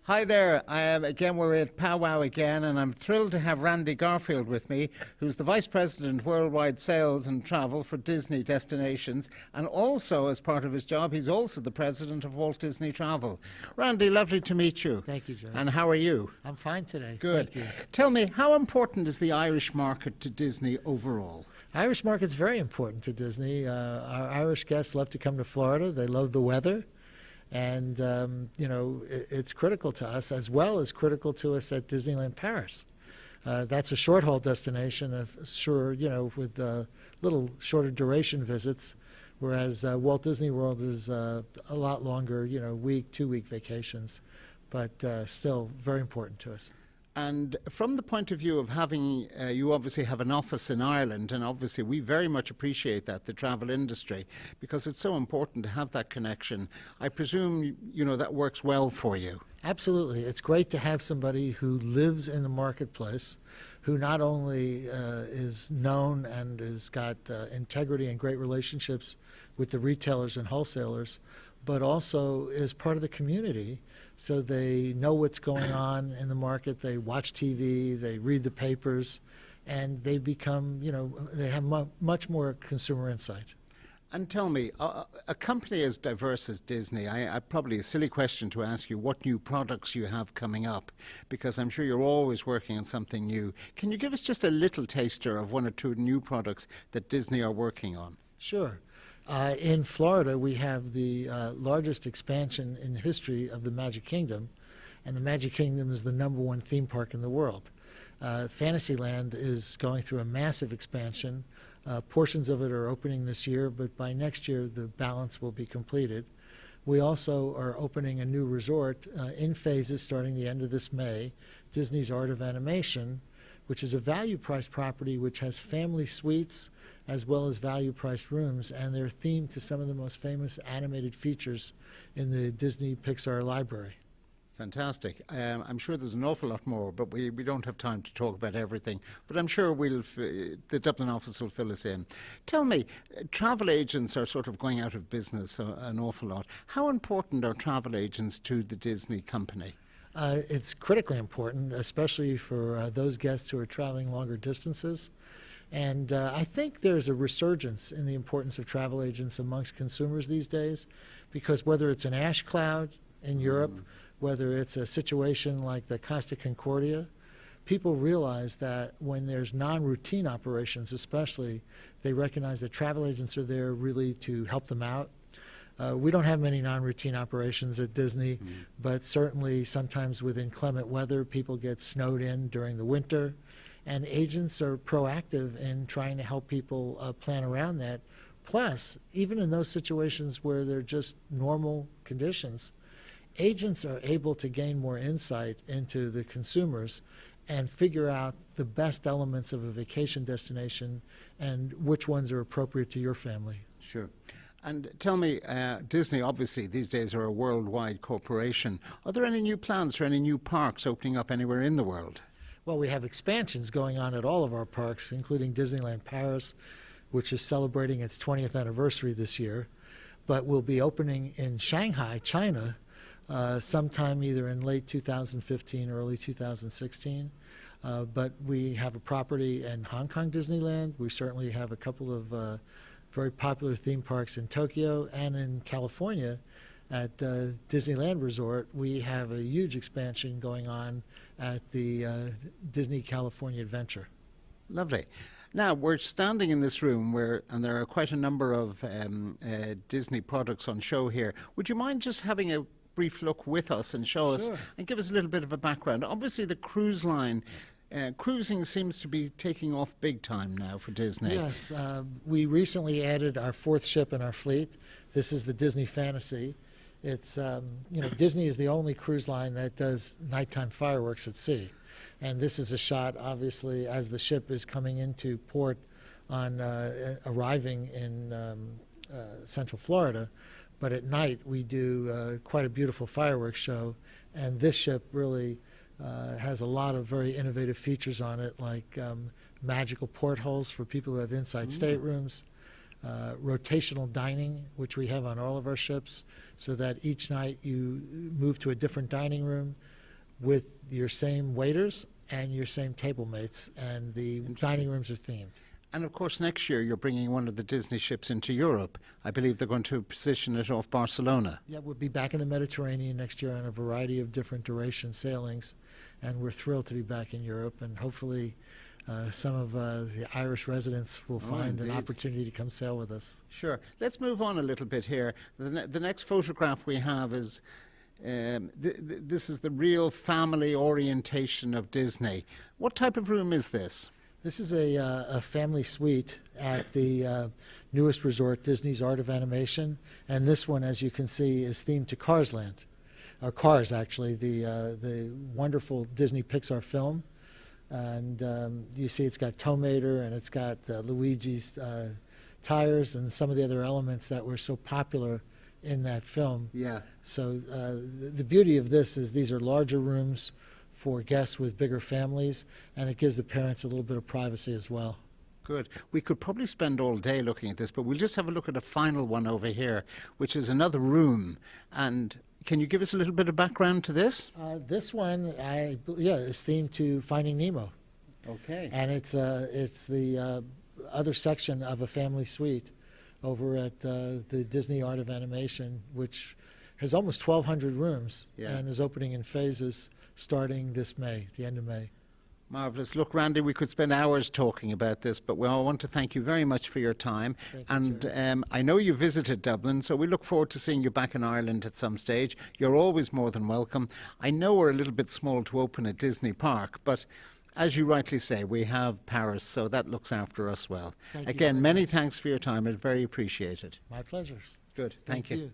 Hi there. Again, we're at Powwow again, and I'm thrilled to have Randy Garfield with me, who's the Vice President Worldwide Sales and Travel for Disney Destinations, and also, as part of his job, he's also the President of Walt Disney Travel. Randy, lovely to meet you. Thank you, Gerry. And how are you? I'm fine today. Good. Thank you. Tell me, how important is the Irish market to Disney overall? Irish market's very important to Disney. Our Irish guests love to come to Florida. They love the weather. And, it's critical to us, as well as critical to us at Disneyland Paris. That's a short-haul destination, with little shorter duration visits, whereas Walt Disney World is a lot longer, week, 2-week vacations, but still very important to us. And from the point of view of having, you obviously have an office in Ireland, and obviously we very much appreciate that, the travel industry, because it's so important to have that connection. I presume, that works well for you. Absolutely. It's great to have somebody who lives in the marketplace, who not only is known and has got integrity and great relationships with the retailers and wholesalers, but also is part of the community, so they know what's going on in the market. They watch TV, they read the papers, and they become, they have much more consumer insight. And tell me, a company as diverse as Disney, I probably a silly question to ask you what new products you have coming up, because I'm sure you're always working on something new. Can you give us just a little taster of one or two new products that Disney are working on? Sure. In Florida, we have the largest expansion in history of the Magic Kingdom, and the Magic Kingdom is the #1 theme park in the world. Fantasyland is going through a massive expansion. Portions of it are opening this year, but by next year the balance will be completed. We also are opening a new resort in phases starting the end of this May, Disney's Art of Animation, which is a value-priced property which has family suites as well as value-priced rooms, and they're themed to some of the most famous animated features in the Disney Pixar library. Fantastic. I'm sure there's an awful lot more, but we don't have time to talk about everything. But I'm sure the Dublin office will fill us in. Tell me, travel agents are sort of going out of business an awful lot. How important are travel agents to the Disney company? It's critically important, especially for those guests who are traveling longer distances. And I think there's a resurgence in the importance of travel agents amongst consumers these days, because whether it's an ash cloud in Europe, whether it's a situation like the Costa Concordia, people realize that when there's non-routine operations especially, they recognize that travel agents are there really to help them out. We don't have many non-routine operations at Disney, but certainly sometimes with inclement weather, people get snowed in during the winter, and agents are proactive in trying to help people plan around that. Plus, even in those situations where they're just normal conditions, agents are able to gain more insight into the consumers and figure out the best elements of a vacation destination and which ones are appropriate to your family. Sure. And tell me, Disney obviously these days are a worldwide corporation. Are there any new plans for any new parks opening up anywhere in the world? Well, we have expansions going on at all of our parks, including Disneyland Paris, which is celebrating its 20th anniversary this year, but will be opening in Shanghai, China, sometime either in late 2015 or early 2016. But we have a property in Hong Kong Disneyland. We certainly have a couple of very popular theme parks in Tokyo, and in California at Disneyland Resort, we have a huge expansion going on at the Disney California Adventure. Lovely. Now, we're standing in this room and there are quite a number of Disney products on show here. Would you mind just having a brief look with us and show us and give us a little bit of a background? Obviously, the cruise line, cruising seems to be taking off big time now for Disney. Yes, we recently added our 4th ship in our fleet. This is the Disney Fantasy. It's, Disney is the only cruise line that does nighttime fireworks at sea. And this is a shot, obviously, as the ship is coming into port on arriving in Central Florida. But at night, we do quite a beautiful fireworks show. And this ship really has a lot of very innovative features on it, like magical portholes for people who have inside staterooms, rotational dining, which we have on all of our ships, so that each night you move to a different dining room. with your same waiters and your same table mates, and the dining rooms are themed. And of course, next year you're bringing one of the Disney ships into Europe. I believe they're going to position it off Barcelona. Yeah, we'll be back in the Mediterranean next year on a variety of different duration sailings, and we're thrilled to be back in Europe, and hopefully some of the Irish residents will find an opportunity to come sail with us. Sure. Let's move on a little bit here. The next photograph we have is, this is the real family orientation of Disney. What type of room is this? This is a family suite at the newest resort, Disney's Art of Animation, and this one, as you can see, is themed to Cars Land, or Cars actually, the wonderful Disney Pixar film. And you see it's got Tow Mater and it's got Luigi's tires and some of the other elements that were so popular in that film. Yeah. So the beauty of this is these are larger rooms for guests with bigger families, and it gives the parents a little bit of privacy as well. Good. We could probably spend all day looking at this, but we'll just have a look at a final one over here, which is another room. And can you give us a little bit of background to this? This one, is themed to Finding Nemo. Okay. And it's the other section of a family suite over at the Disney Art of Animation, which has almost 1,200 rooms and is opening in phases starting this May, the end of May. Marvellous. Look, Randy, we could spend hours talking about this, but I want to thank you very much for your time. Thank you, I know you visited Dublin, so we look forward to seeing you back in Ireland at some stage. You're always more than welcome. I know we're a little bit small to open at Disney Park, but as you rightly say, we have Paris, so that looks after us well. Thank you Again, very many much. thanks for your time. It's very appreciated. My pleasure. Good. Thank you.